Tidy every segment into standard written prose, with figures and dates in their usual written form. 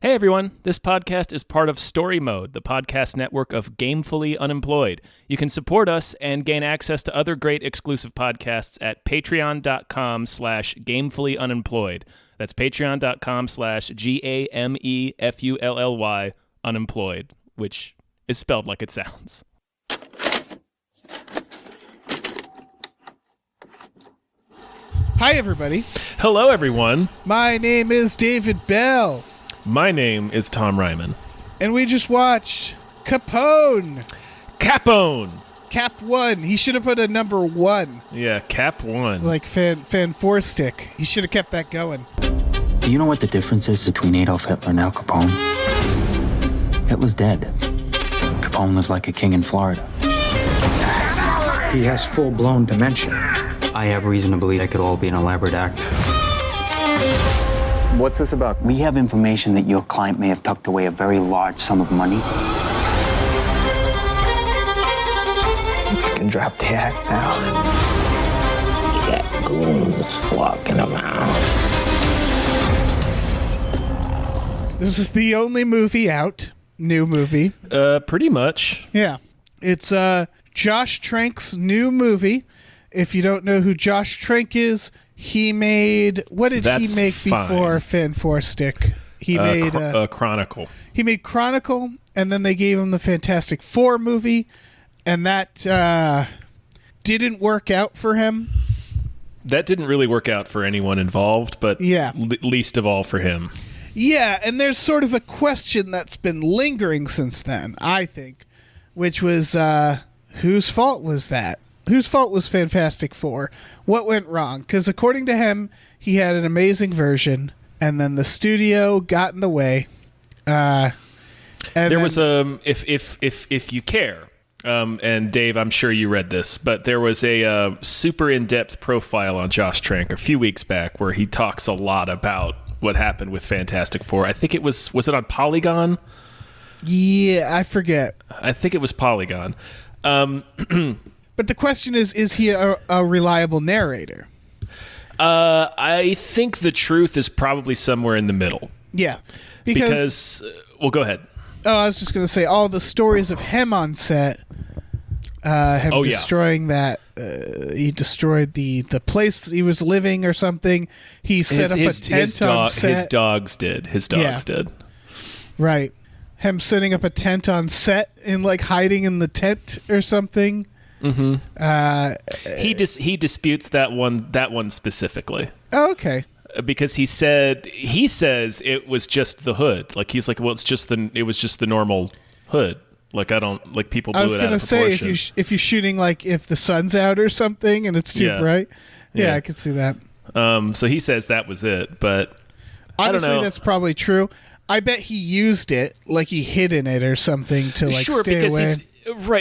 Hey everyone, this podcast is part of Story Mode, the podcast network of Gamefully Unemployed. You can support us and gain access to other great exclusive podcasts at patreon.com/gamefullyunemployed. That's patreon.com/GAMEFULLY unemployed, which is spelled like it sounds. Hi everybody. Hello everyone. My name is David Bell. My name is Tom Ryman. And we just watched Capone. Capone. Cap 1. He should have put a number 1. Yeah, Cap 1. Like Fan 4 stick. He should have kept that going. Do you know what the difference is between Adolf Hitler and Al Capone? Hitler's dead. Capone lives like a king in Florida. He has full-blown dementia. I have reason to believe that could all be an elaborate act. What's this about? We have information that your client may have tucked away a very large sum of money. I can drop the act now. You got goons walking around. This is the only movie out. New movie. Pretty much. Yeah. It's Josh Trank's new movie. If you don't know who Josh Trank is, he made... What did he make before Fan 4 Stick? He made... Chronicle. He made Chronicle, and then they gave him the Fantastic Four movie, and that didn't work out for him. That didn't really work out for anyone involved, but yeah. Least of all for him. Yeah, and there's sort of a question that's been lingering since then, I think, which was, whose fault was that? Whose fault was Fantastic Four? What went wrong? Because according to him, he had an amazing version, and then the studio got in the way. There was if you care, and Dave, I'm sure you read this, but there was a super in-depth profile on Josh Trank a few weeks back where he talks a lot about what happened with Fantastic Four. I think it was it on Polygon? Yeah, I forget. I think it was Polygon. But the question is he a reliable narrator? I think the truth is probably somewhere in the middle. Yeah. Because well, go ahead. Oh, I was just going to say, all the stories of him on set, destroying that, he destroyed the place he was living or something. He set up a tent on set. His dogs did. Did. Right. Him setting up a tent on set and like hiding in the tent or something. Mm-hmm. He disputes that one specifically. Oh, okay. Because he says it was just the hood. Like he's like, well, it was just the normal hood. Like I don't like people blew it out of proportion. I was gonna say if you're shooting like if the sun's out or something and it's too bright. Yeah, I could see that. So he says that was it, but honestly, I don't know. That's probably true. I bet he used it like he hid in it or something to like stay away.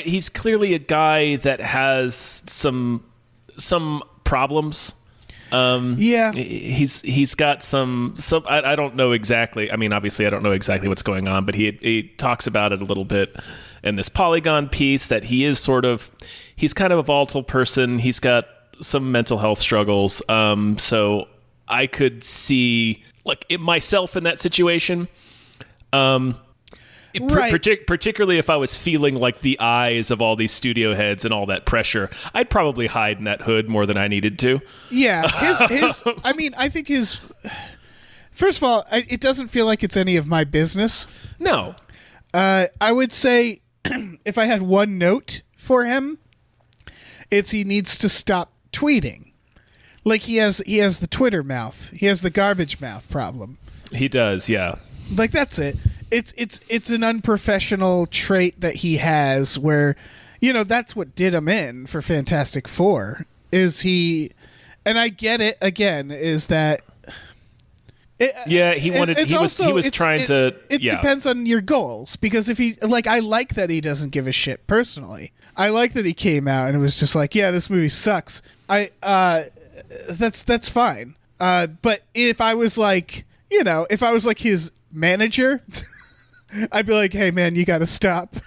He's clearly a guy that has some problems. Yeah, he's got some. I don't know exactly. I mean, obviously, I don't know exactly what's going on, but he talks about it a little bit in this Polygon piece that he's kind of a volatile person. He's got some mental health struggles. So I could see myself in that situation. Particularly if I was feeling like the eyes of all these studio heads and all that pressure, I'd probably hide in that hood more than I needed to. Yeah, I mean, I think his. First of all, it doesn't feel like it's any of my business. No, I would say if I had one note for him, it's he needs to stop tweeting. Like he has the Twitter mouth. He has the garbage mouth problem. He does, yeah. Like that's it. It's an unprofessional trait that he has where, that's what did him in for Fantastic Four is he, and I get it again, is that. It depends on your goals because if he, I like that he doesn't give a shit personally. I like that he came out and it was just like, yeah, this movie sucks. That's fine. But if I was like his manager, I'd be like, hey man, you got to stop.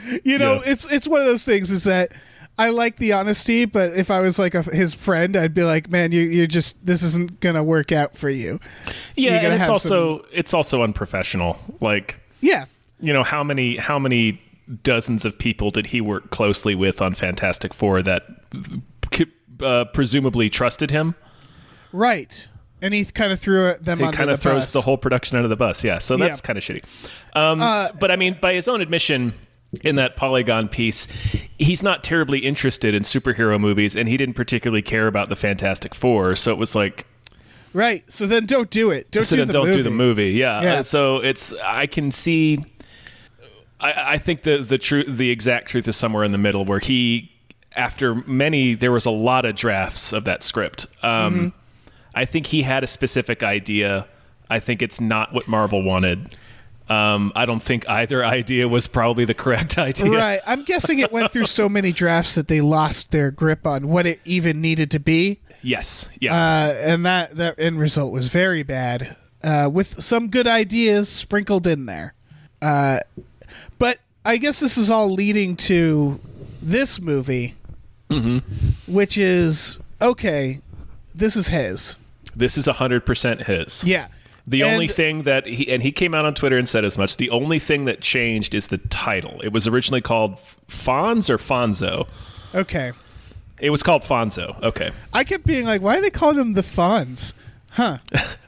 It's one of those things is that I like the honesty, but if I was like his friend, I'd be like, man, you're just, this isn't going to work out for you. Yeah, and it's also unprofessional. Like, yeah, how many dozens of people did he work closely with on Fantastic Four that presumably trusted him? Right. And he kind of threw them under the bus. He kind of throws the whole production under the bus. Yeah, so that's kind of shitty. But I mean, by his own admission, in that Polygon piece, he's not terribly interested in superhero movies, and he didn't particularly care about the Fantastic Four. So it was like, right. So then don't do it. Don't do the movie. Yeah. So I can see. I think the exact truth is somewhere in the middle, where there was a lot of drafts of that script. I think he had a specific idea. I think it's not what Marvel wanted. I don't think either idea was probably the correct idea. Right. I'm guessing it went through so many drafts that they lost their grip on what it even needed to be. Yes. Yeah. And that end result was very bad, with some good ideas sprinkled in there. But I guess this is all leading to this movie, which is, okay, this is his. This is 100% his. Yeah. The only thing that he came out on Twitter and said as much. The only thing that changed is the title. It was originally called Fonz or Fonzo. Okay. It was called Fonzo. Okay. I kept being like, why are they calling him the Fonz? Huh.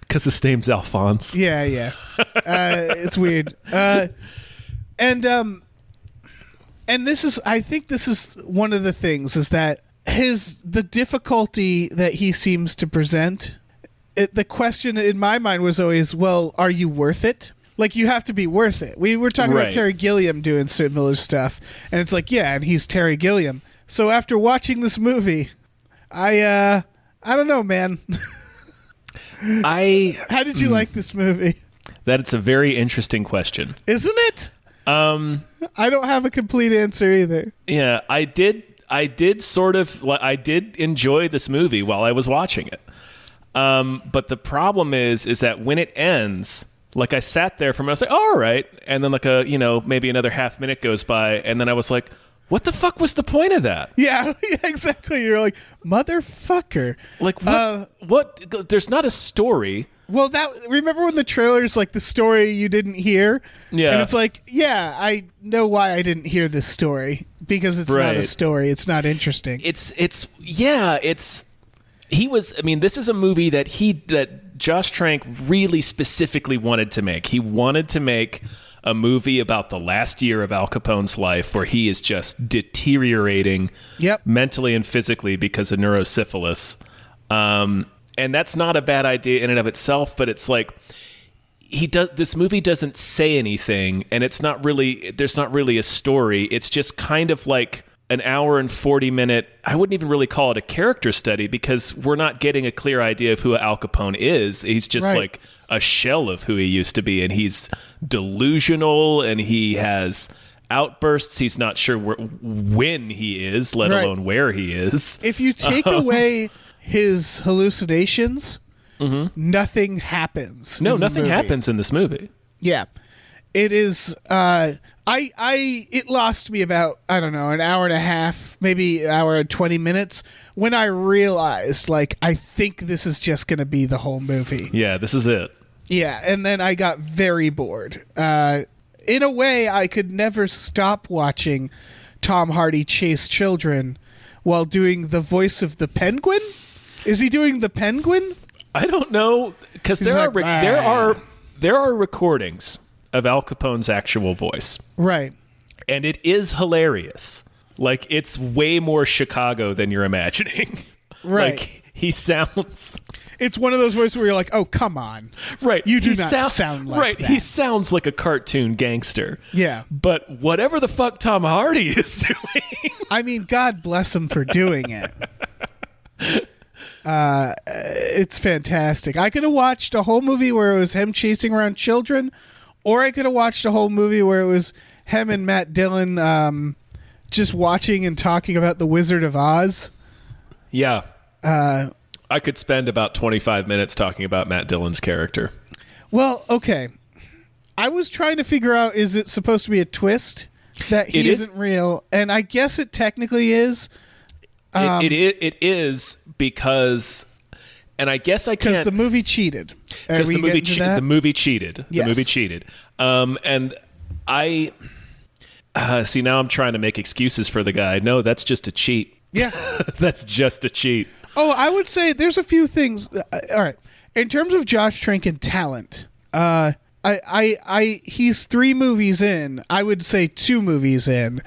Because his name's Alphonse. Yeah. It's weird. And I think this is one of the things, is that the difficulty that he seems to present. The question in my mind was always, well, are you worth it? Like, you have to be worth it. We were talking about Terry Gilliam doing similar stuff, and it's like, yeah, and he's Terry Gilliam. So after watching this movie, I don't know, man. How did you like this movie? It's a very interesting question. Isn't it? I don't have a complete answer either. Yeah, I did enjoy this movie while I was watching it. But the problem is that when it ends, like, I sat there I was like, oh, all right. And then like maybe another half minute goes by. And then I was like, what the fuck was the point of that? Yeah, exactly. You're like, motherfucker. Like, what? There's not a story. Well, remember when the trailer's like the story you didn't hear? Yeah. And it's like, yeah, I know why I ddidn't hear this story, because it's not a story. It's not interesting. This is a movie that Josh Trank really specifically wanted to make. He wanted to make a movie about the last year of Al Capone's life, where he is just deteriorating mentally and physically because of neurosyphilis. And that's not a bad idea in and of itself, but it's like, this movie doesn't say anything, and there's not really a story. It's just kind of like an hour and 40-minute, I wouldn't even really call it a character study, because we're not getting a clear idea of who Al Capone is. He's just like a shell of who he used to be, and he's delusional, and he has outbursts. He's not sure when he is, let alone where he is. If you take away his hallucinations, nothing happens. No, nothing happens in this movie. Yeah. It is it lost me about, I don't know, an hour and a half, maybe an hour and 20 minutes, when I realized, like, I think this is just going to be the whole movie. Yeah, this is it. Yeah, and then I got very bored. In a way, I could never stop watching Tom Hardy chase children while doing the voice of the Penguin. Is he doing the Penguin? I don't know, because there are recordings of Al Capone's actual voice. Right. And it is hilarious. Like, it's way more Chicago than you're imagining. Right. Like, he sounds... It's one of those voices where you're like, oh, come on. Right. You do not sound like that. He sounds like a cartoon gangster. Yeah. But whatever the fuck Tom Hardy is doing... I mean, God bless him for doing it. It's fantastic. I could have watched a whole movie where it was him chasing around children, or I could have watched a whole movie where it was him and Matt Dillon just watching and talking about The Wizard of Oz. Yeah. I could spend about 25 minutes talking about Matt Dillon's character. Well, okay. I was trying to figure out, is it supposed to be a twist that he isn't real, and I guess it technically is. It is because, and I guess I can't, because the movie cheated. Because the movie cheated. Yes. The movie cheated. And I see, now I'm trying to make excuses for the guy. No, that's just a cheat. Yeah, that's just a cheat. Oh, I would say there's a few things. All right, in terms of Josh Trank and talent, he's 3 movies in. I would say 2 movies in,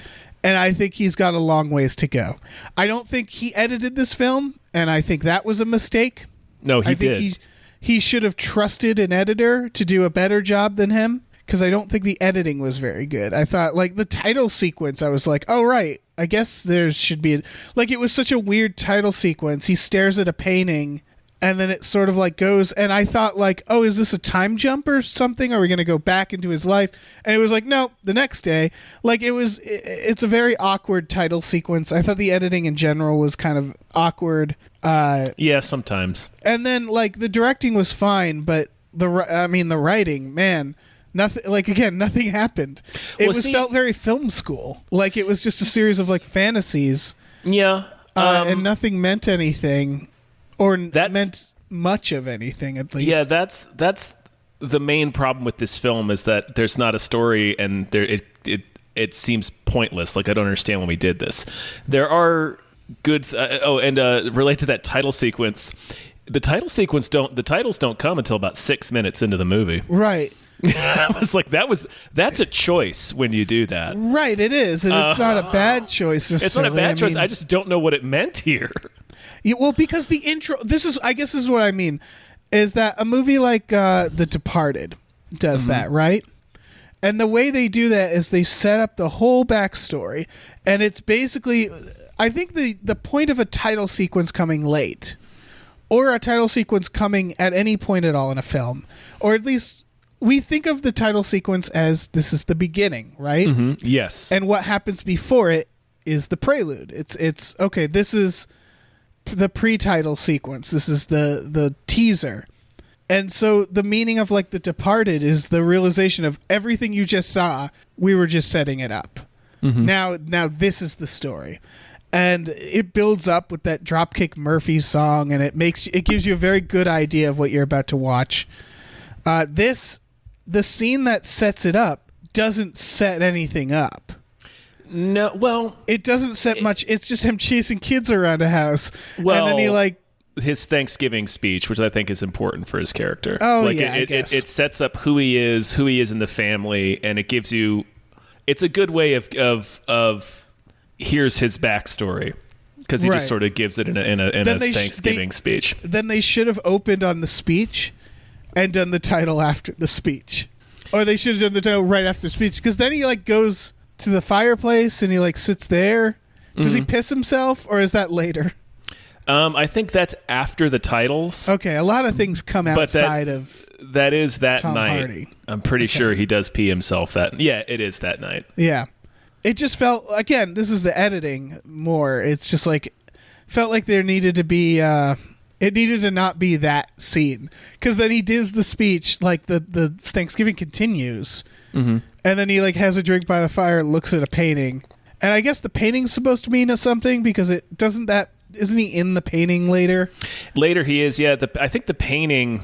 and I think he's got a long ways to go. I don't think he edited this film, and I think that was a mistake. No, he did. I think he should have trusted an editor to do a better job than him, because I don't think the editing was very good. I thought, like, the title sequence, I was like, oh, right, I guess there should be... Like, it was such a weird title sequence. He stares at a painting, and then it sort of, like, goes... And I thought, like, oh, is this a time jump or something? Are we going to go back into his life? And it was like, no, the next day. Like, it's a very awkward title sequence. I thought the editing in general was kind of awkward. Yeah, sometimes. And then, like, the directing was fine, but the writing, man... Nothing, like, again, nothing happened. It felt very film school. Like, it was just a series of, like, fantasies. Yeah. And nothing meant anything, or meant much of anything, at least. Yeah, that's the main problem with this film, is that there's not a story, and it seems pointless. Like, I don't understand when we did this. There are good... related to that title sequence, the titles don't come until about 6 minutes into the movie. Right. I was like, that's a choice when you do that. Right, it is, and it's not a bad choice. It's not a bad choice. I just don't know what it meant here. Yeah, well, because the intro, I guess this is what I mean, is that a movie like The Departed does that, right? And the way they do that is they set up the whole backstory, and it's basically, I think the point of a title sequence coming late, or a title sequence coming at any point at all in a film, or at least... We think of the title sequence as this is the beginning, right? Mm-hmm. Yes. And what happens before it is the prelude. It's okay, this is the pre-title sequence. This is the teaser. And so the meaning of, like, The Departed is the realization of everything you just saw, we were just setting it up. Mm-hmm. Now this is the story. And it builds up with that Dropkick Murphys song, and it gives you a very good idea of what you're about to watch. The scene that sets it up doesn't set anything up. No, well... It doesn't set much. It's just him chasing kids around a house. Well, and then he, like... His Thanksgiving speech, which I think is important for his character. Oh, like, yeah, I guess. It sets up who he is in the family, and it gives you... It's a good way of here's his backstory. Because he just sort of gives it in a Thanksgiving speech. Then they should have opened on the speech and done the title after the speech, or they should have done the title right after the speech, because then he, like, goes to the fireplace and he, like, sits there. Does he piss himself, or is that later? I think that's after the titles. Okay, a lot of things come outside of that is that Tom night. Hardy. I'm pretty sure he does pee himself that. Yeah, it is that night. Yeah, it just felt, again, this is the editing more. It's just like felt like there needed to be. It needed to not be that scene, because then he does the speech, like the Thanksgiving continues, and then he, like, has a drink by the fire, looks at a painting, and I guess the painting's supposed to mean something, because isn't he in the painting later? Later he is, yeah. I think the painting.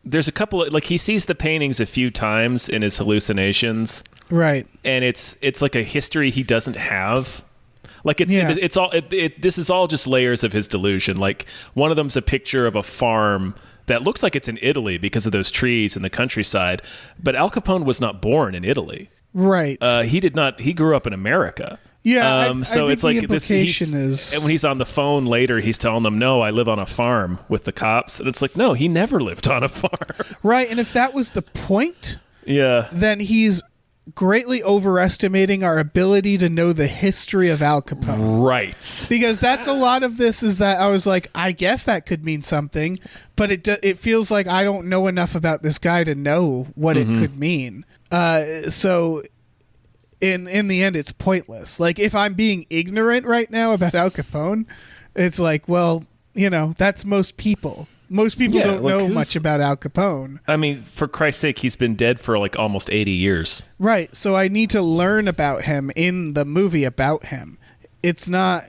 There's a couple of, like, he sees the paintings a few times in his hallucinations, right? And it's like a history he doesn't have. Like, this is all just layers of his delusion. Like, one of them's a picture of a farm that looks like it's in Italy because of those trees in the countryside. But Al Capone was not born in Italy. Right. He did not. He grew up in America. Yeah. So I it's think like the implication is, and when he's on the phone later, he's telling them, "No, I live on a farm with the cops." And it's like, no, he never lived on a farm. Right. And if that was the point, yeah, then he's greatly overestimating our ability to know the history of Al Capone. Right. Because that's a lot of this, is that I was like, I guess that could mean something, but it feels like I don't know enough about this guy to know what it could mean. So in the end, it's pointless. Like, if I'm being ignorant right now about Al Capone, it's like, well, you know, that's most people. Most people Yeah, don't like, know who's- much about Al Capone. I mean, for Christ's sake, he's been dead for like almost 80 years. Right. So I need to learn about him in the movie about him. He's not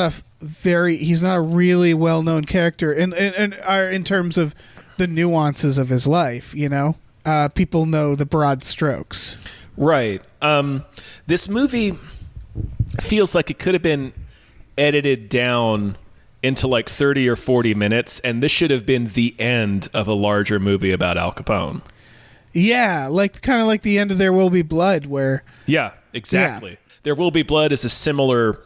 a really well-known character in terms of the nuances of his life, you know? People know the broad strokes. Right. This movie feels like it could have been edited down into like 30 or 40 minutes, and this should have been the end of a larger movie about Al Capone. Yeah, like kind of like the end of There Will Be Blood, where Yeah, exactly. There Will Be Blood is a similar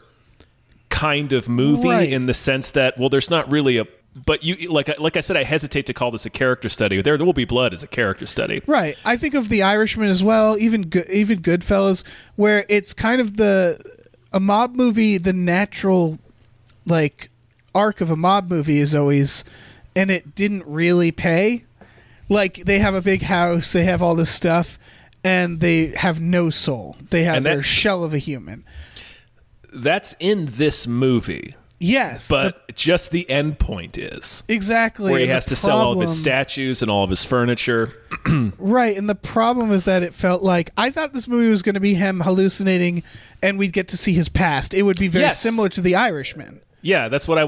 kind of movie Right. in the sense that, well, there's not really a... But you like I said, I hesitate to call this a character study. There Will Be Blood is a character study. right. I think of The Irishman as well, even Goodfellas, where it's kind of a mob movie. The natural like arc of a mob movie is always, and it didn't really pay. Like they have a big house, they have all this stuff, and they have no soul. They have their shell of a human. That's in this movie. Yes, But just the end point is exactly where he and has the to sell all of problem- his statues and all of his furniture. Right, and the problem is that it felt like I thought this movie was going to be him hallucinating, and we'd get to see his past. It would be very Yes. similar to The Irishman. Yeah, that's what I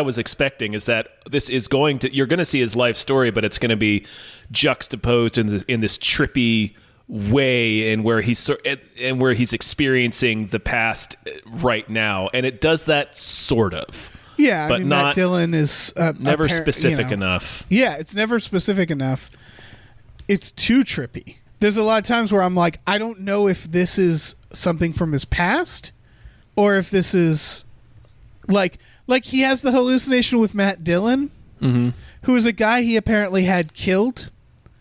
was expecting. Is that this is you're going to see his life story, but it's going to be juxtaposed in this trippy way, and where he's experiencing the past right now, and it does that sort of. Yeah, But I mean, not- Matt Dillon is Never specific enough. Yeah, it's never specific enough. It's too trippy. There's a lot of times where I'm like, I don't know if this is something from his past, or if this is like he has the hallucination with Matt Dillon, who is a guy he apparently had killed.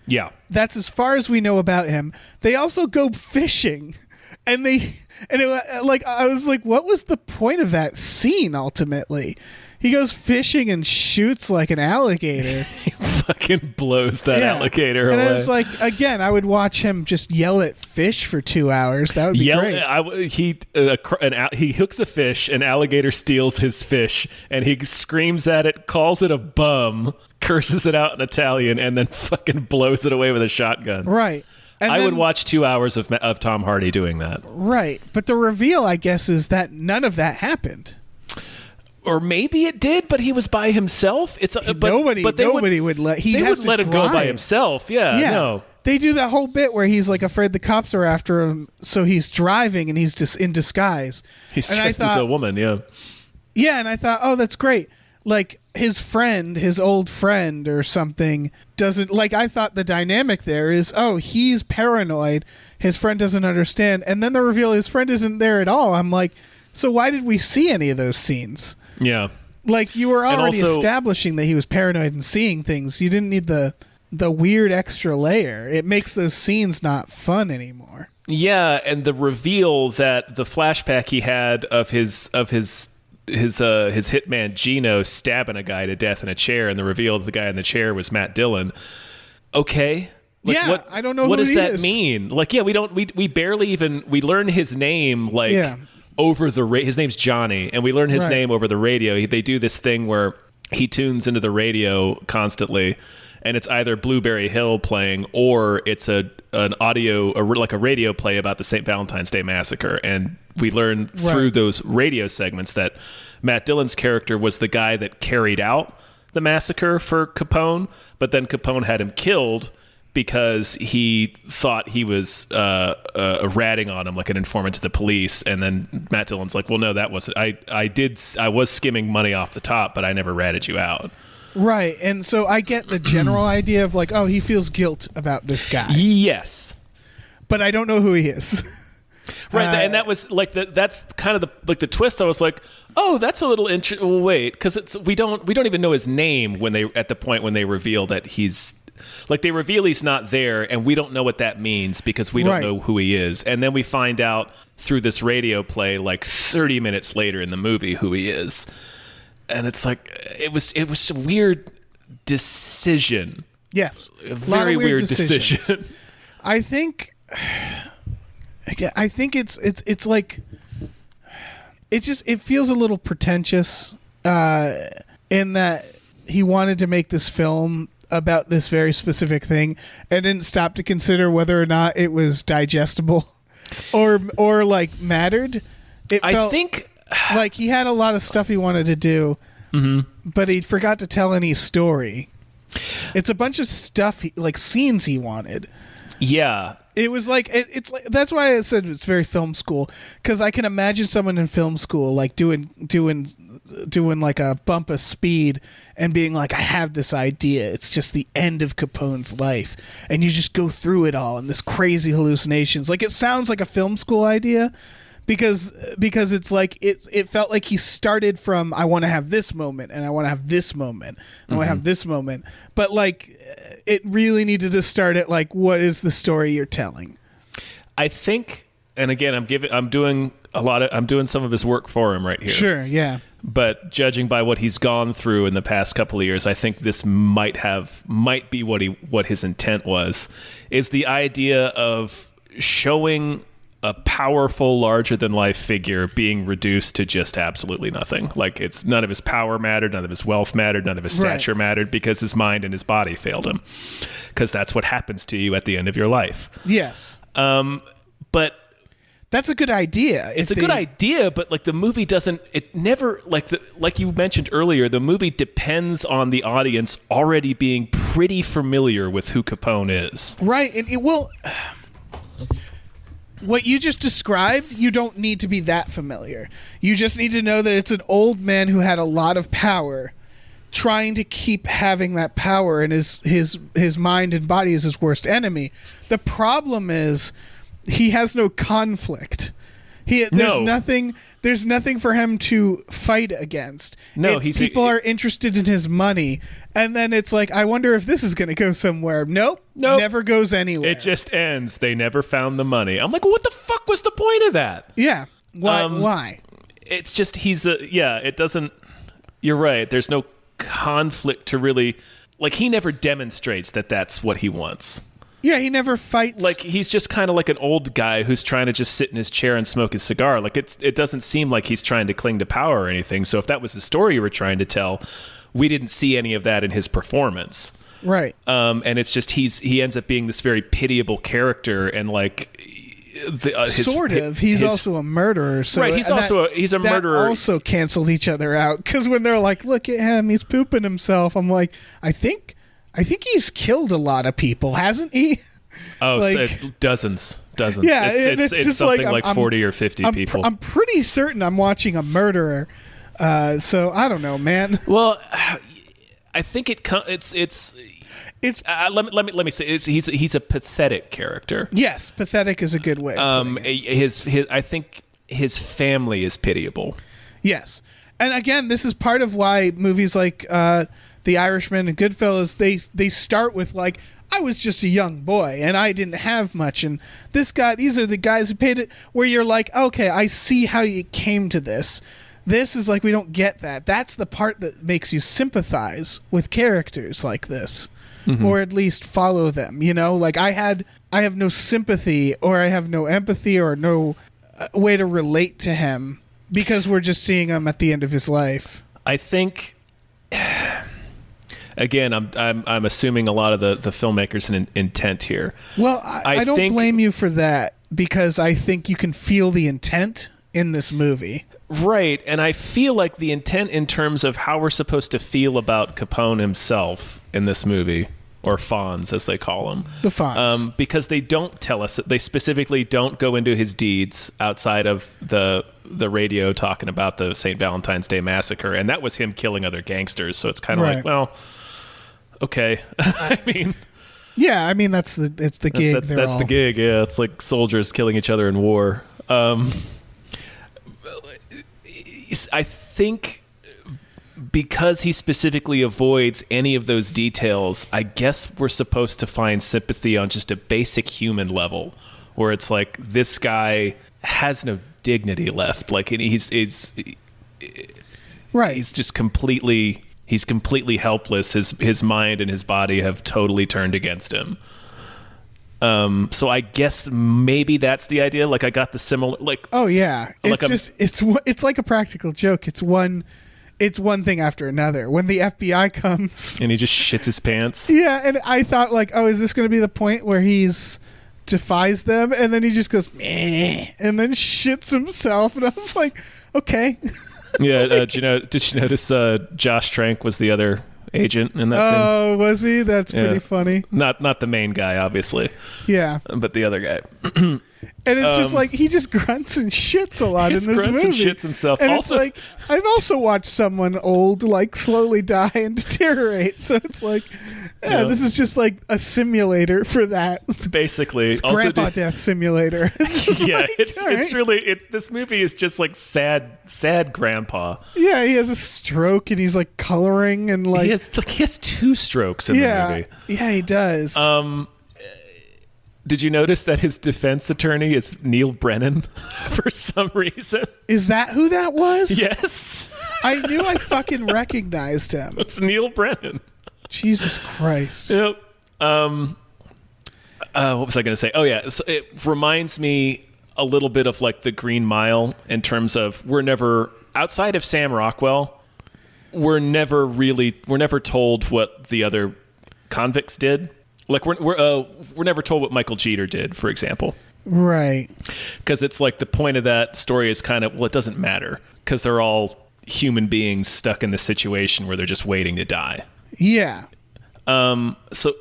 Yeah. That's as far as we know about him. They also go fishing, I was like, what was the point of that scene? Ultimately, he goes fishing and shoots like an alligator. He fucking blows that alligator and away. I was like, again, I would watch him just yell at fish for 2 hours. That would be great. He hooks a fish, an alligator steals his fish, and he screams at it, calls it a bum, curses it out in Italian, and then fucking blows it away with a shotgun. Right. And I then- would watch 2 hours of Tom Hardy doing that. Right. But the reveal, I guess, is that none of that happened. Or maybe it did, but he was by himself. Nobody would let. He they has would to let him go by drive. himself. Yeah. No. They do that whole bit where he's like afraid the cops are after him, so he's driving and he's just in disguise. He's And I dressed as a thought- woman. Yeah. Yeah, and I thought, oh, that's great. Like his old friend or something doesn't like. I thought the dynamic there is, oh, he's paranoid. His friend doesn't understand, and then the reveal his friend isn't there at all. I'm like, so why did we see any of those scenes? Yeah. Like you were already also- establishing that he was paranoid and seeing things. You didn't need the weird extra layer. It makes those scenes not fun anymore. Yeah, and the reveal that the flashback he had of his hitman Gino stabbing a guy to death in a chair, and the reveal that the guy in the chair was Matt Dillon. Okay. Like, Yeah, I don't know what who does he that is. mean. Like, yeah, we barely even we learn his name like Yeah. over the his name's Johnny, and we learn his Right. name over the radio. They do this thing where he tunes into the radio constantly, and it's either Blueberry Hill playing or it's an audio like a radio play about the St. Valentine's Day massacre. And we learn through Right. those radio segments that Matt Dillon's character was the guy that carried out the massacre for Capone, but then Capone had him killed because he thought he was ratting on him like an informant to the police. And then Matt Dillon's like, well, no, that wasn't. I was skimming money off the top, but I never ratted you out. Right. And so I get the general idea of like, oh, he feels guilt about this guy, Yes. but I don't know who he is. Right, and that was like that's kind of the twist. I was like, oh, that's a little interesting. Well, wait, because we don't even know his name when they reveal that he's like they reveal he's not there, and we don't know what that means because we don't Right. know who he is, and then we find out through this radio play like 30 minutes later in the movie who he is, and it's like it was a weird decision, Yes. a Lot of very weird decisions. decision. I think it's like it feels a little pretentious in that he wanted to make this film about this very specific thing and didn't stop to consider whether or not it was digestible or like mattered. I think like he had a lot of stuff he wanted to do, but he forgot to tell any story. It's a bunch of stuff, like scenes he wanted. Yeah. It was like it's like that's why I said it's very film school, because I can imagine someone in film school like doing like a bump of speed and being like, I have this idea. It's just the end of Capone's life, and you just go through it all and this crazy hallucinations. Like it sounds like a film school idea. Because it's like it felt like he started from I want to have this moment and I want to have this moment and I want to have this moment, but like it really needed to start at like, what is the story you're telling? I think, and again, I'm doing some of his work for him right here. Sure, yeah. But judging by what he's gone through in the past couple of years, I think this might be what his intent was, is the idea of showing a powerful, larger-than-life figure being reduced to just absolutely nothing. Like, it's none of his power mattered, none of his wealth mattered, none of his stature mattered, because his mind and his body failed him. Because that's what happens to you at the end of your life. Yes. But that's a good idea. It's a good idea, but like the movie doesn't. It never like you mentioned earlier. The movie depends on the audience already being pretty familiar with who Capone is. Right, and it will. What you just described, you don't need to be that familiar. You just need to know that it's an old man who had a lot of power, trying to keep having that power, and his mind and body is his worst enemy. The problem is he has no conflict. There's nothing for him to fight against. People are interested in his money, and then it's like, I wonder if this is going to go somewhere. Nope, never goes anywhere. It just ends. They never found the money. I'm like, what the fuck was the point of that? Yeah, why? It's just it doesn't. You're right. There's no conflict to really, like, he never demonstrates that that's what he wants. Yeah, he never fights. Like, he's just kind of like an old guy who's trying to just sit in his chair and smoke his cigar. Like, it doesn't seem like he's trying to cling to power or anything. So if that was the story you were trying to tell, we didn't see any of that in his performance. Right. And it's just he ends up being this very pitiable character, and like he's also a murderer. So right, he's a murderer. Also canceled each other out, because when they're like, look at him, he's pooping himself. I'm like, I think he's killed a lot of people, hasn't he? Oh, like, so dozens. Yeah, it's just something like 40 or 50 people. I'm pretty certain I'm watching a murderer. So I don't know, man. Well, I think it's let me say he's a pathetic character. Yes, pathetic is a good way. I think his family is pitiable. Yes, and again, this is part of why movies like The Irishman and Goodfellas, they start with like, I was just a young boy and I didn't have much, and these are the guys who paid it. Where you're like, okay, I see how you came to this. This is like, we don't get that. That's the part that makes you sympathize with characters like this, or at least follow them. You know, like I have no sympathy, or I have no empathy, or no way to relate to him, because we're just seeing him at the end of his life. I think. Again, I'm assuming a lot of the filmmakers' intent here. Well, I don't blame you for that, because I think you can feel the intent in this movie. Right, and I feel like the intent in terms of how we're supposed to feel about Capone himself in this movie, or Fonz as they call him. The Fonz. Because they don't tell us, they specifically don't go into his deeds outside of the radio talking about the St. Valentine's Day massacre, and that was him killing other gangsters, so it's kind of like, well, okay. I mean, yeah, I mean it's the gig. That's the gig. Yeah, it's like soldiers killing each other in war. I think because he specifically avoids any of those details, I guess we're supposed to find sympathy on just a basic human level, where it's like, this guy has no dignity left. Like, he's right. He's just completely helpless. His mind and his body have totally turned against him. So I guess maybe that's the idea. Like, I got the similar, like, oh yeah, it's it's like a practical joke. It's one it's one thing after another. When the FBI comes, and he just shits his pants. yeah, and I thought like, oh, is this going to be the point where he's defies them, and then he just goes meh, and then shits himself, and I was like, okay. Yeah, did you notice Josh Trank was the other agent in that scene? Oh, was he? That's pretty funny. Not the main guy, obviously. Yeah, but the other guy. And it's just like he just grunts and shits a lot in this movie. Grunts and shits himself. And also, it's like I've also watched someone old like slowly die and deteriorate. So it's like, yeah, this is just like a simulator for that. Basically, it's Grandpa Death Simulator. Yeah, like, it's really this movie is just like sad grandpa. Yeah, he has a stroke and he's like coloring and like he has 2 strokes in the movie. Yeah, he does. Did you notice that his defense attorney is Neil Brennan for some reason? Is that who that was? Yes. I knew I fucking recognized him. It's Neil Brennan. Jesus Christ. Yep. What was I going to say? Oh, yeah. So it reminds me a little bit of like the Green Mile in terms of we're never, outside of Sam Rockwell, we're never told what the other convicts did. Like we're never told what Michael Jeter did, for example. Right. Because it's like the point of that story is kind of, well, it doesn't matter because they're all human beings stuck in this situation where they're just waiting to die. Yeah. So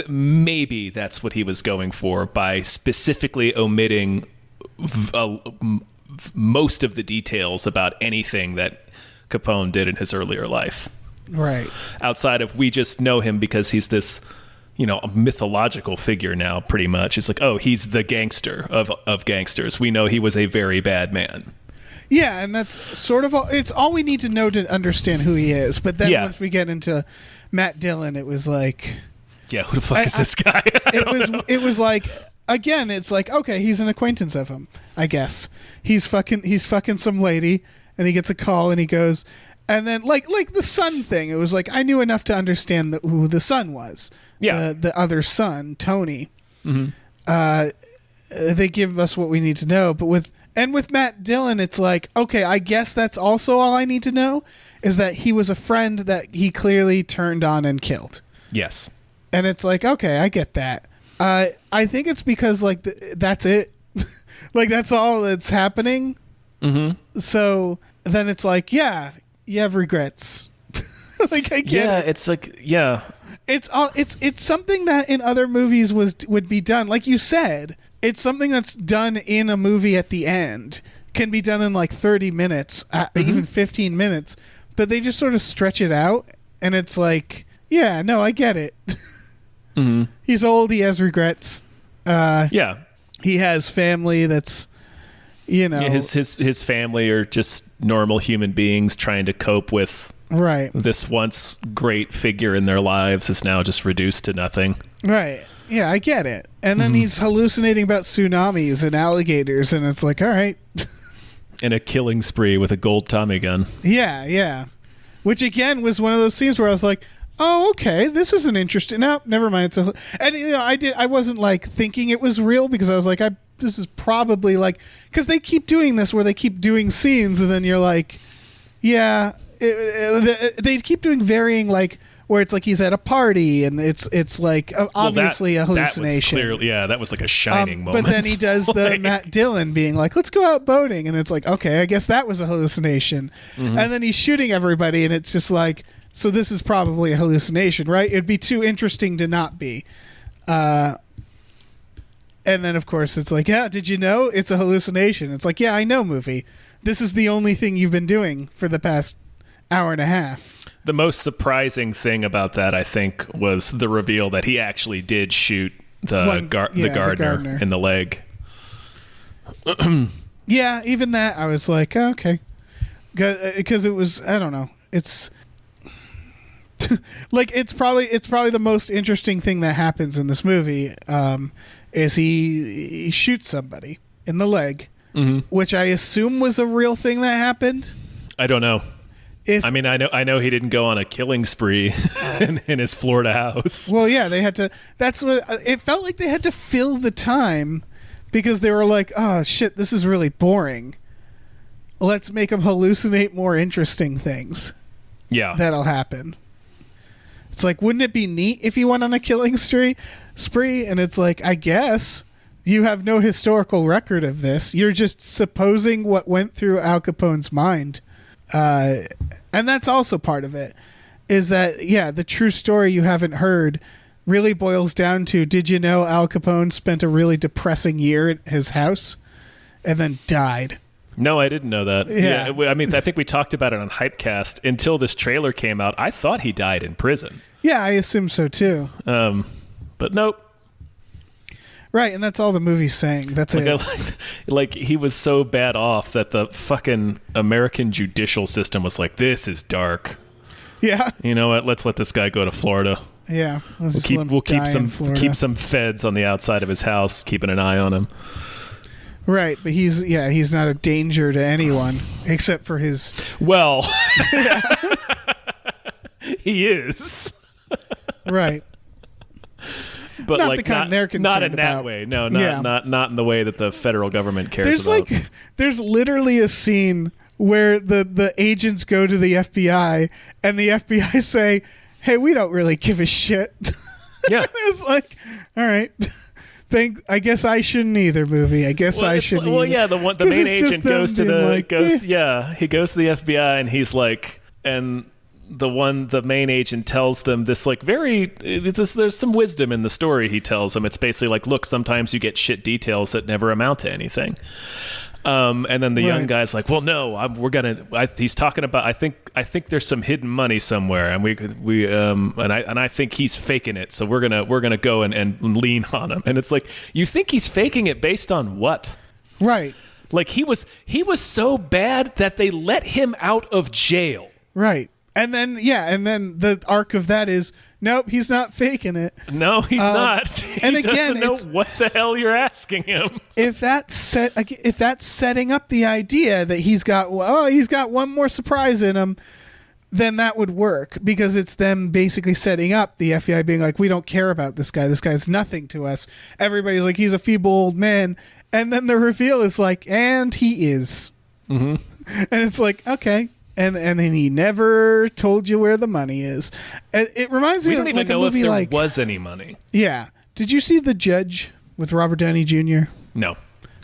maybe that's what he was going for by specifically omitting most of the details about anything that Capone did in his earlier life. Right. Outside of we just know him because he's this, a mythological figure now, pretty much. It's like, oh, he's the gangster of gangsters. We know he was a very bad man. Yeah, and that's sort of it's all we need to know to understand who he is. But then once we get into Matt Dillon, it was like, yeah, who the fuck is this guy? It was like, again, it's like, okay, he's an acquaintance of him, I guess. He's fucking some lady, and he gets a call, and he goes, and then like the son thing, it was like I knew enough to understand who the son was. Yeah, the other son, Tony. Mm-hmm. They give us what we need to know, but with Matt Dillon, it's like, okay, I guess that's also all I need to know is that he was a friend that he clearly turned on and killed. Yes. And it's like, okay, I get that. I think it's because like that's it. Like that's all that's happening. Mm-hmm. So then it's like, yeah, you have regrets. Like I get it. It's like, yeah. It's something that in other movies would be done. Like you said, it's something that's done in a movie at the end. Can be done in like 30 minutes, even 15 minutes. But they just sort of stretch it out. And it's like, yeah, no, I get it. Mm-hmm. He's old. He has regrets. Yeah. He has family that's, his family are just normal human beings trying to cope with this once great figure in their lives is now just reduced to nothing. Right. Yeah, I get it. And then he's hallucinating about tsunamis and alligators, and it's like, all right. And a killing spree with a gold Tommy gun. Yeah, yeah. Which, again, was one of those scenes where I was like, oh, okay, this is an interesting... No, never mind. I wasn't, like, thinking it was real because I was like, this is probably, like... Because they keep doing this where they keep doing scenes, and then you're like, yeah... they keep doing varying, like, where it's like he's at a party and it's like obviously a hallucination. That was clearly, that was like a shining moment. But then he does the Matt Dillon being like, let's go out boating, and it's like, okay, I guess that was a hallucination. Mm-hmm. And then he's shooting everybody, and it's just like, so this is probably a hallucination, right? It'd be too interesting to not be. And then of course it's like, yeah, did you know it's a hallucination? It's like, yeah, I know, movie. This is the only thing you've been doing for the past hour and a half. The most surprising thing about that, I think, was the reveal that he actually did shoot the gardener in the leg. Yeah, even that, I was like, oh, okay. Because it was, I don't know. It's like it's probably the most interesting thing that happens in this movie is he shoots somebody in the leg, which I assume was a real thing that happened. I don't know. I know he didn't go on a killing spree in his Florida house. Well, yeah, they had to. That's what it felt like. They had to fill the time because they were like, "Oh shit, this is really boring. Let's make him hallucinate more interesting things." Yeah. that'll happen. It's like, wouldn't it be neat if you went on a killing spree? And it's like, I guess you have no historical record of this. You're just supposing what went through Al Capone's mind. And that's also part of it, is that, yeah, the true story you haven't heard really boils down to, did you know Al Capone spent a really depressing year at his house and then died? No, I didn't know that. Yeah. I mean, I think we talked about it on Hypecast. Until this trailer came out, I thought he died in prison. Yeah, I assume so too. But nope. Right, and that's all the movie's saying. That's it. Like, he was so bad off that the fucking American judicial system was like, this is dark. Yeah. You know what? Let's let this guy go to Florida. Yeah. We'll keep some feds on the outside of his house, keeping an eye on him. Right, but he's not a danger to anyone except for his. Well, he is. Right. But not like the kind they're concerned not in that about. way. No, not in the way that the federal government cares There's about. there's literally a scene where the agents go to the FBI and the FBI say, "Hey, we don't really give a shit." Yeah. It's like, all right. I guess I shouldn't either, movie. I guess I shouldn't. Well, yeah, the main agent goes to the he goes to the FBI and he's like, and the main agent tells them this like there's some wisdom in the story he tells them. It's basically like, look, sometimes you get shit details that never amount to anything. And then the young guy's like, well, no, he's talking about, I think there's some hidden money somewhere, and I think he's faking it. So we're gonna go and lean on him. And it's like, you think he's faking it based on what? Right. Like he was so bad that they let him out of jail. Right. And then the arc of that is, nope, he's not faking it. No, he's not. And he again, doesn't know what the hell you're asking him. If that's setting up the idea that he's got one more surprise in him, then that would work, because it's them basically setting up the FBI being like, we don't care about this guy. This guy's nothing to us. Everybody's like, he's a feeble old man. And then the reveal is like, and he is. Mm-hmm. And it's like, okay. And then he never told you where the money is. It reminds me of like a movie if there like, was any money. Yeah. Did you see The Judge with Robert Downey Jr.? No.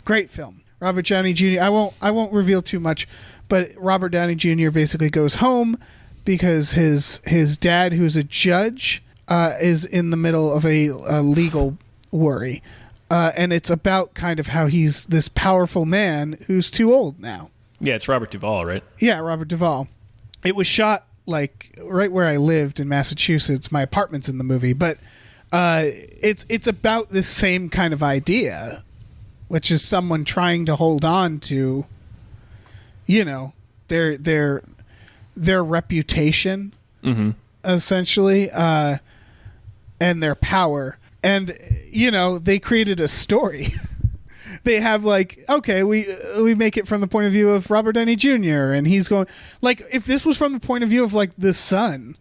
Great film. Robert Downey Jr. I won't reveal too much, but Robert Downey Jr. basically goes home because his dad, who's a judge, is in the middle of a legal worry. And it's about kind of how he's this powerful man who's too old now. Yeah, it's Robert Duvall, right? Yeah, Robert Duvall. It was shot like right where I lived in Massachusetts. My apartment's in the movie, but it's about this same kind of idea, which is someone trying to hold on to, you know, their reputation, mm-hmm. essentially, and their power. And you know, they created a story. They have like, okay, we make it from the point of view of Robert Downey Jr. and he's going, like, if this was from the point of view of like the son,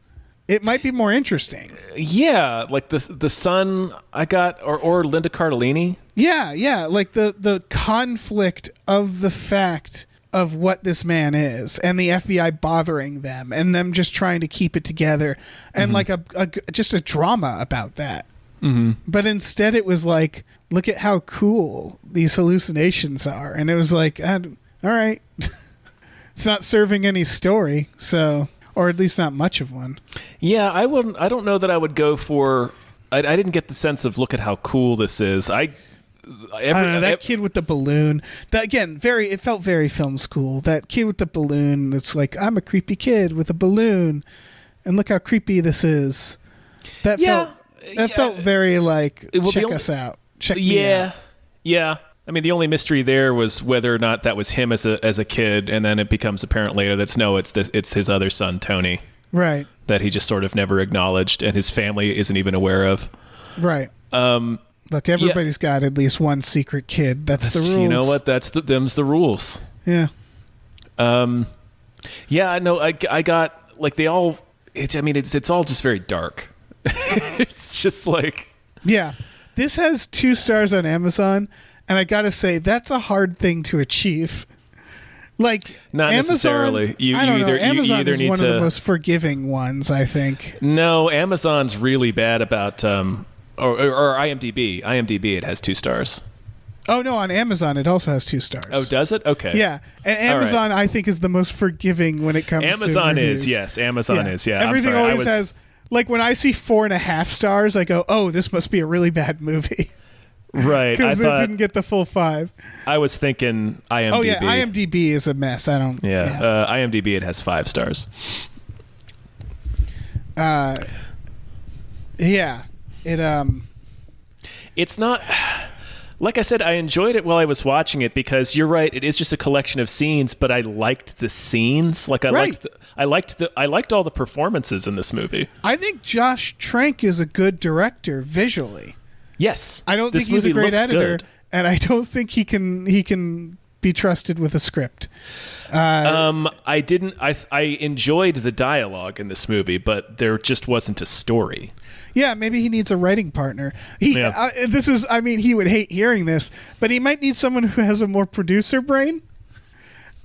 it might be more interesting. Yeah, like the son I got, or Linda Cardellini. Yeah, like the conflict of the fact of what this man is, and the FBI bothering them, and them just trying to keep it together, and mm-hmm. like just a drama about that. Mm-hmm. But instead it was like, look at how cool these hallucinations are. And it was like, all right. It's not serving any story, so, or at least not much of one. Yeah, I don't know that I would go for, I didn't get the sense of, look at how cool this is. I don't know, that kid with the balloon, that again, it felt very film school. That kid with the balloon, it's like, I'm a creepy kid with a balloon, and look how creepy this is. That felt very like, check us out. Check me out. Yeah. I mean, the only mystery there was whether or not that was him as a kid, and then it becomes apparent later it's his other son, Tony. Right. That he just sort of never acknowledged, and his family isn't even aware of. Right. Look, everybody's got at least one secret kid. That's the rules. You know what? Them's the rules. Yeah. Yeah, I know. I got like they all. It's all just very dark. It's just like, yeah, this has 2 stars on Amazon, and I gotta say that's a hard thing to achieve. Like Not Amazon, necessarily. I don't know. Amazon either is need one to. of the most forgiving ones, I think. No, Amazon's really bad about or IMDb. IMDb, it has 2 stars. Oh no, on Amazon it also has 2 stars. Oh, does it? Okay. Yeah, and Amazon I think is the most forgiving when it comes Amazon to reviews. is, yes. Amazon is, yeah. Everything I'm sorry. always has. Like when I see 4.5 stars, I go, "Oh, this must be a really bad movie." Right. Because it didn't get the full 5. I was thinking IMDb. Oh yeah, IMDb is a mess. I don't. Yeah. IMDb, it has 5 stars. Yeah. It's not. Like I said, I enjoyed it while I was watching it because you're right. It is just a collection of scenes, but I liked the scenes. Like I liked all the performances in this movie. I think Josh Trank is a good director visually. Yes, I don't this think he's a movie great looks editor, good. and I don't think he can be trusted with a script. I didn't. I enjoyed the dialogue in this movie, but there just wasn't a story. Yeah, maybe he needs a writing partner. He would hate hearing this, but he might need someone who has a more producer brain.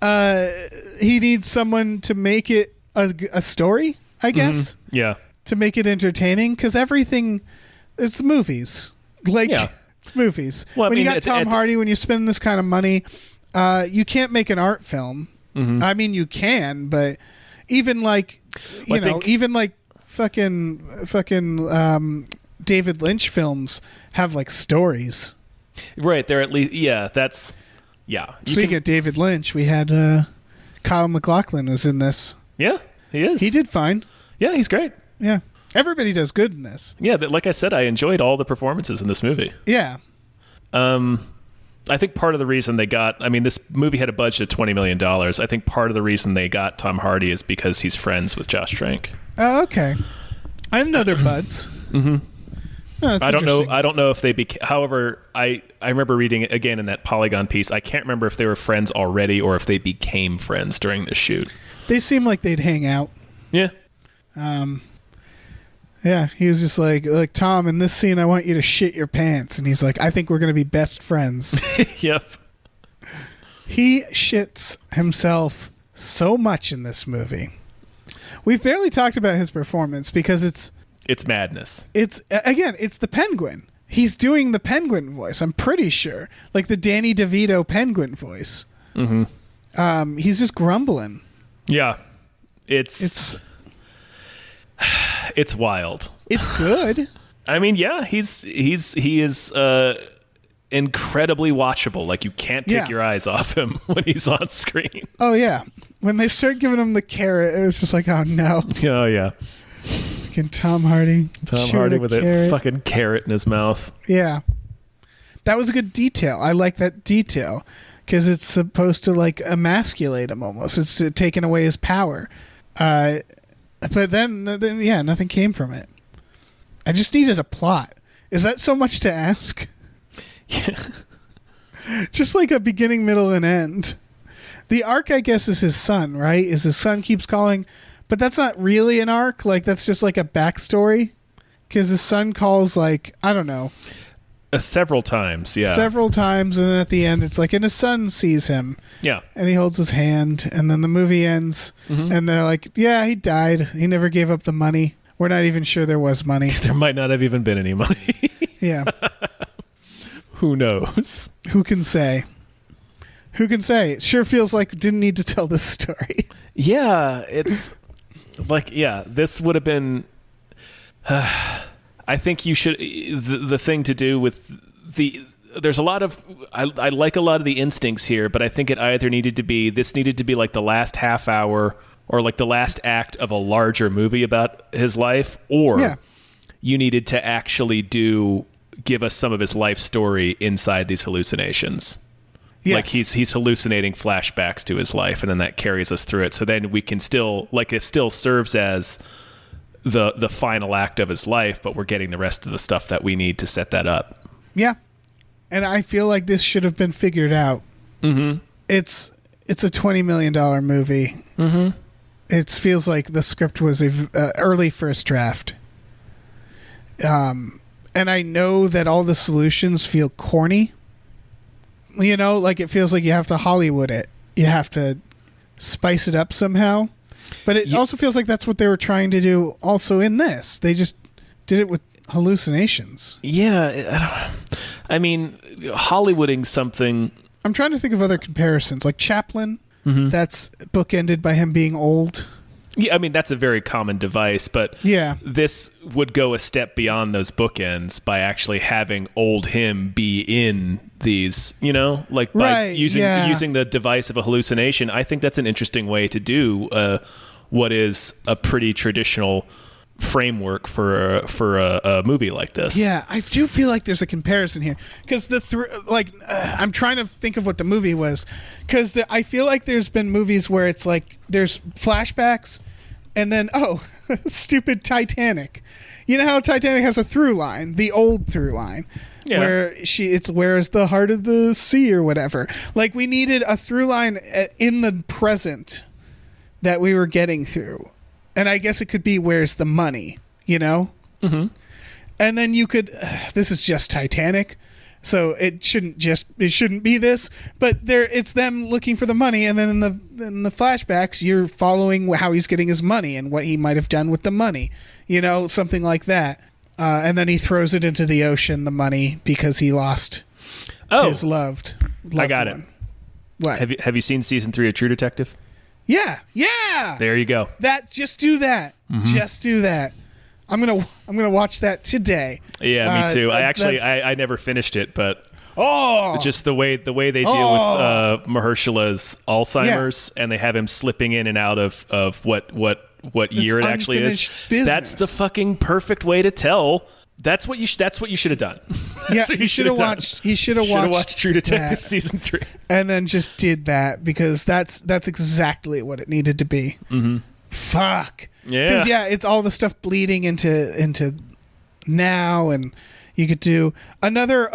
He needs someone to make it a story, I guess. Mm-hmm. Yeah. To make it entertaining, because everything, it's movies. Like, it's movies. Well, when you got Tom Hardy, when you spend this kind of money, you can't make an art film. Mm-hmm. I mean, you can, but even like, even like fucking David Lynch films have like stories. Right. They're at least, that's, yeah. Speaking of David Lynch, we had Kyle MacLachlan was in this. Yeah, he is. He did fine. Yeah, he's great. Yeah. Everybody does good in this. Yeah, like I said, I enjoyed all the performances in this movie. Yeah. I think part of the reason this movie had a budget of $20 million. I think part of the reason they got Tom Hardy is because he's friends with Josh Trank. Oh, okay. I didn't know they're buds. Mm-hmm. Oh, I don't know if they became. However, I remember reading it again in that Polygon piece. I can't remember if they were friends already or if they became friends during the shoot. They seem like they'd hang out. Yeah. Yeah, he was just like Tom, in this scene, I want you to shit your pants, and he's like, I think we're gonna be best friends. Yep. He shits himself so much in this movie. We've barely talked about his performance because it's madness. It's the Penguin. He's doing the Penguin voice. I'm pretty sure, like the Danny DeVito Penguin voice. Mm-hmm. He's just grumbling. Yeah, it's wild. It's good. I mean, yeah, he is incredibly watchable. Like you can't take your eyes off him when he's on screen. Oh yeah, when they start giving him the carrot, it was just like, oh no. Oh yeah. Fucking Tom Hardy. Tom Hardy with a fucking carrot in his mouth. Yeah, that was a good detail. I like that detail because it's supposed to like emasculate him almost. It's taking away his power. But then, nothing came from it. I just needed a plot. Is that so much to ask? Yeah. Just like a beginning, middle, and end. The arc, I guess, is his son, right? Is his son keeps calling, but that's not really an arc. Like, that's just like a backstory. Because his son calls, like, I don't know. Several times, yeah. Several times, and then at the end, it's like, and his son sees him. Yeah. And he holds his hand, and then the movie ends, and they're like, yeah, he died. He never gave up the money. We're not even sure there was money. There might not have even been any money. Yeah. Who knows? Who can say? Who can say? It sure feels like didn't need to tell this story. Yeah, it's like, this would have been... I think you should... The thing to do with there's a lot of... I like a lot of the instincts here, but I think it either needed to be like the last half hour or like the last act of a larger movie about his life, or you needed to actually give us some of his life story inside these hallucinations. Yes. Like he's hallucinating flashbacks to his life, and then that carries us through it. So then we can still, like, it still serves as the final act of his life, but we're getting the rest of the stuff that we need to set that up. Yeah. And I feel like this should have been figured out. Mm-hmm. It's a $20 million movie. Mm-hmm. It feels like the script was a early first draft. And I know that all the solutions feel corny. You know, like it feels like you have to Hollywood it. you have to spice it up somehow. But it also feels like that's what they were trying to do also in this. They just did it with hallucinations. Yeah, I mean, Hollywooding something. I'm trying to think of other comparisons, like Chaplin. That's bookended by him being old. Yeah, I mean, that's a very common device, but this would go a step beyond those bookends by actually having old him be in these, like by using the device of a hallucination. I think that's an interesting way to do what is a pretty traditional framework for a movie like this. Yeah, I do feel like there's a comparison here because I'm trying to think of what the movie was because I feel like there's been movies where it's like there's flashbacks and then stupid Titanic. You know how Titanic has a through line, the old through line. Yeah. Where where's the heart of the sea or whatever. Like we needed a through line in the present that we were getting through. And I guess it could be where's the money, Mm-hmm. And then you could this is just Titanic, so it shouldn't be this, but it's them looking for the money, and then in the flashbacks you're following how he's getting his money and what he might have done with the money, something like that. And then he throws it into the ocean, the money, because he lost his loved I got one. It. What? Have you seen season 3 of True Detective? Yeah. There you go. Just do that. Mm-hmm. Just do that. I'm gonna watch that today. Yeah, me too. I never finished it, but just the way they deal with Mahershala's Alzheimer's, and they have him slipping in and out of what year it actually is. Business. That's the fucking perfect way to tell. That's what you should have done. He should have watched True Detective season 3, and then just did that because that's exactly what it needed to be. Mm-hmm. Fuck. Yeah. Because it's all the stuff bleeding into now, and you could do another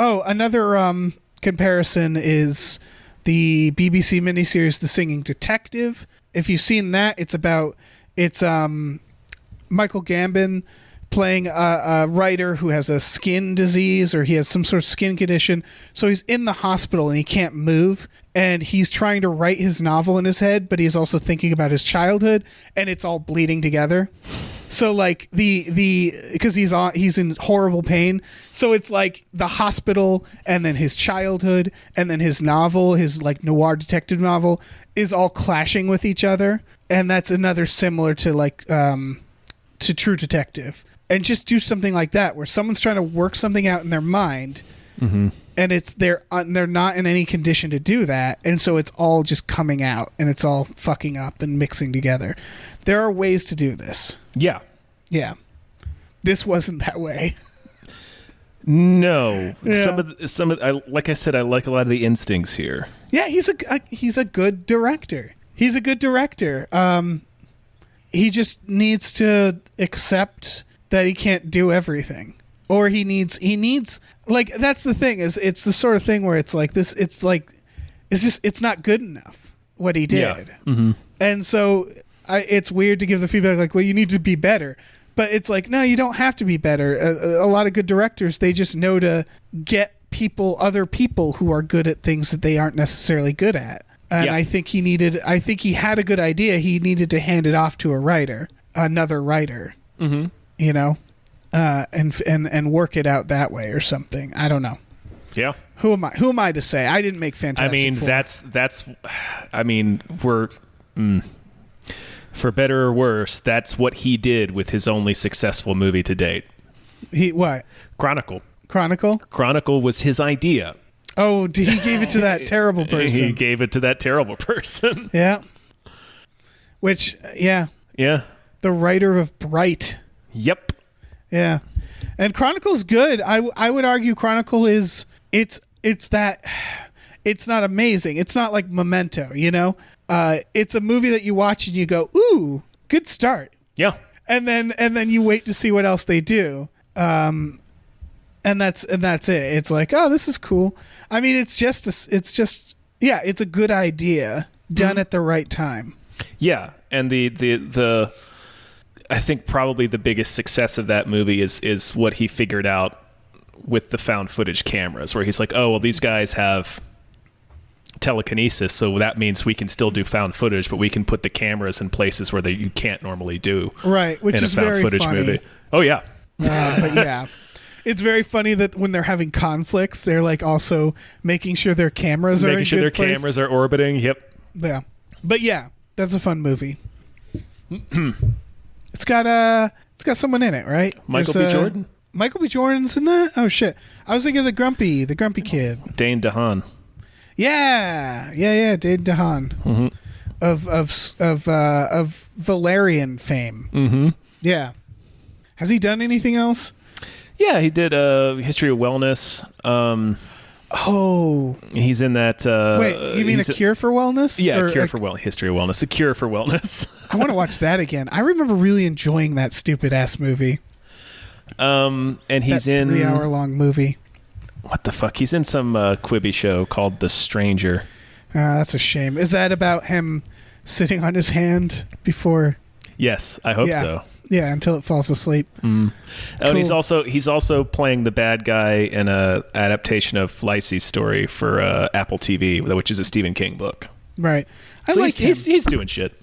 comparison is the BBC miniseries The Singing Detective. If you've seen that, it's Michael Gambon playing a writer who has a skin disease, or he has some sort of skin condition. So he's in the hospital and he can't move, and he's trying to write his novel in his head, but he's also thinking about his childhood, and it's all bleeding together. So like because he's in horrible pain. So it's like the hospital and then his childhood and then his novel, his like noir detective novel, is all clashing with each other. And that's another similar to like to True Detective. And just do something like that where someone's trying to work something out in their mind, mm-hmm. and they're not in any condition to do that, and so it's all just coming out and it's all fucking up and mixing together. There are ways to do this. Yeah. This wasn't that way. No. Yeah. Some of like I said, I like a lot of the instincts here. Yeah, he's a good director. He just needs to accept that he can't do everything, or he needs like, that's the thing, is it's the sort of thing where it's like this, it's not good enough what he did. Yeah. Mm-hmm. And so it's weird to give the feedback like, well, you need to be better, but it's like, no, you don't have to be better. A lot of good directors, they just know to get other people who are good at things that they aren't necessarily good at. And I think he had a good idea. He needed to hand it off to another writer. Mm-hmm. And work it out that way or something. I don't know. Yeah. Who am I to say? I didn't make Fantastic Four. For better or worse, that's what he did with his only successful movie to date. What? Chronicle. Chronicle was his idea. Oh, he gave it to that terrible person. He gave it to that terrible person. Yeah. Which, yeah. Yeah. The writer of Bright. Yep. Yeah. And Chronicle's good. I would argue Chronicle is it's not amazing. It's not like Memento, it's a movie that you watch and you go, ooh, good start. Yeah. And then you wait to see what else they do. And that's it. It's like, oh, this is cool. I mean, it's a good idea done at the right time. Yeah. And the I think probably the biggest success of that movie is what he figured out with the found footage cameras, where he's like, oh, well, these guys have telekinesis, so that means we can still do found footage, but we can put the cameras in places where you can't normally do. Right, which in is a found very footage funny. movie. Oh yeah. But yeah, it's very funny that when they're having conflicts, they're like also making sure their cameras are Making in sure good their place. cameras are orbiting. Yep. Yeah, but yeah, that's a fun movie. It's got someone in it, right? Michael B. Jordan. Michael B. Jordan's in that. Oh shit! I was thinking of the grumpy kid. Dane DeHaan. Yeah, Dane DeHaan of Valerian fame. Mm-hmm. Yeah, has he done anything else? Yeah, he did History of Wellness. He's in that. Wait, you mean A Cure for Wellness? Yeah, Or A Cure for Wellness. History of Wellness. A Cure for Wellness. I want to watch that again. I remember really enjoying that stupid ass movie. And he's that in 3-hour-long movie. What the fuck? He's in some Quibi show called The Stranger. That's a shame. Is that about him sitting on his hand before? Yes, I hope so. Yeah, until it falls asleep. Mm. Oh, and Cool. he's also playing the bad guy in a adaptation of Lacey's story for Apple TV, which is a Stephen King book. Right. I So like him. he's doing shit.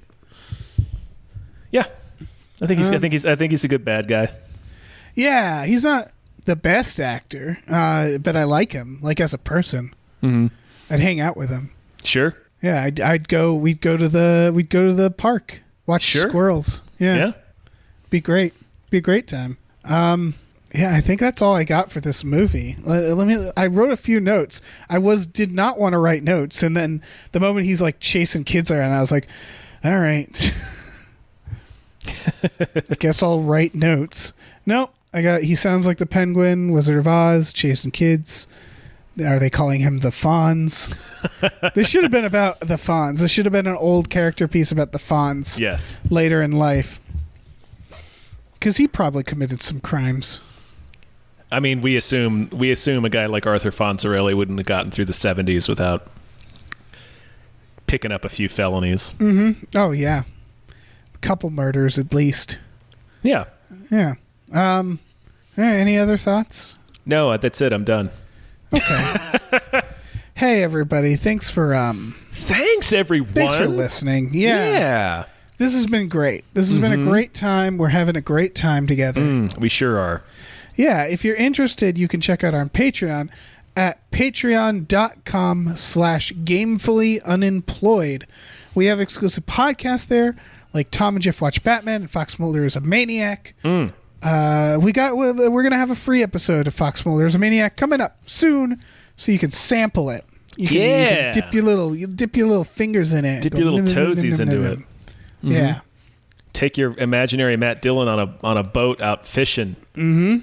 Yeah, I think he's a good bad guy. Yeah, he's not the best actor, but I like him. Like as a person, I'd hang out with him. Sure. Yeah, I'd go. We'd go to the park, watch squirrels. Yeah, be great. Be a great time. Yeah, I think that's all I got for this movie. I wrote a few notes. I did not want to write notes, and then the moment he's like chasing kids around, I was like, all right. I guess I'll write notes. Nope. He sounds like the Penguin, Wizard of Oz, chasing kids. Are they calling him the Fonz? This should have been about the Fonz. This should have been an old character piece about the Fonz. Yes. Later in life. Because he probably committed some crimes. I mean, we assume a guy like Arthur Fonzarelli wouldn't have gotten through the 70s without picking up a few felonies. Mm-hmm. Oh, yeah. A couple murders at least. Yeah. Yeah. All right, any other thoughts? No, that's it. I'm done. Okay. Hey, everybody. Thanks everyone. Thanks for listening. Yeah. This has been great. This has been a great time. We're having a great time together. We sure are. Yeah. If you're interested, you can check out our Patreon at patreon.com/gamefullyunemployed. We have exclusive podcasts there, like Tom and Jeff Watch Batman and Fox Mulder is a Maniac. We're gonna have a free episode of Fox Mulder is a Maniac coming up soon, so you can sample it. You can dip your little fingers in it. Dip your little toesies into it. Yeah. Take your imaginary Matt Dillon on a boat out fishing, and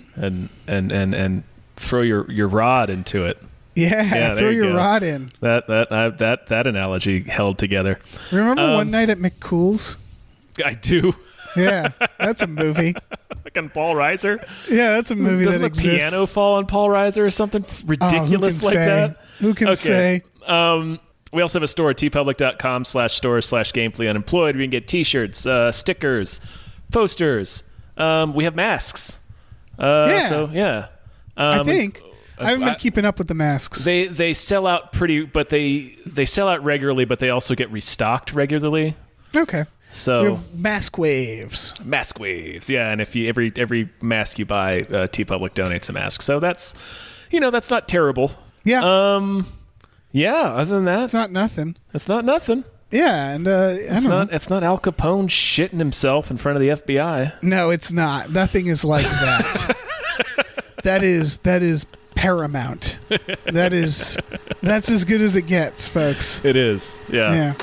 throw your rod into it. Yeah, throw your rod in. That analogy held together. Remember One Night at McCool's? I do. Yeah, that's a movie. Like on Paul Reiser. Yeah, that's a movie Doesn't that the exists. piano fall on Paul Reiser or something ridiculous like that? Who can say? We also have a store at tpublic.com/store/gamefullyunemployed. We can get t-shirts, stickers, posters. We have masks. So yeah. I think I haven't been keeping up with the masks. They sell out but they sell out regularly, but they also get restocked regularly. Okay. So we have mask waves. Mask waves, yeah. And if you every mask you buy, TeePublic donates a mask. So that's not terrible. Yeah. Yeah. Other than that, it's not nothing. It's not nothing. Yeah, and it's not Al Capone shitting himself in front of the FBI. No, it's not. Nothing is like that. That is paramount. That's as good as it gets, folks. It is. Yeah.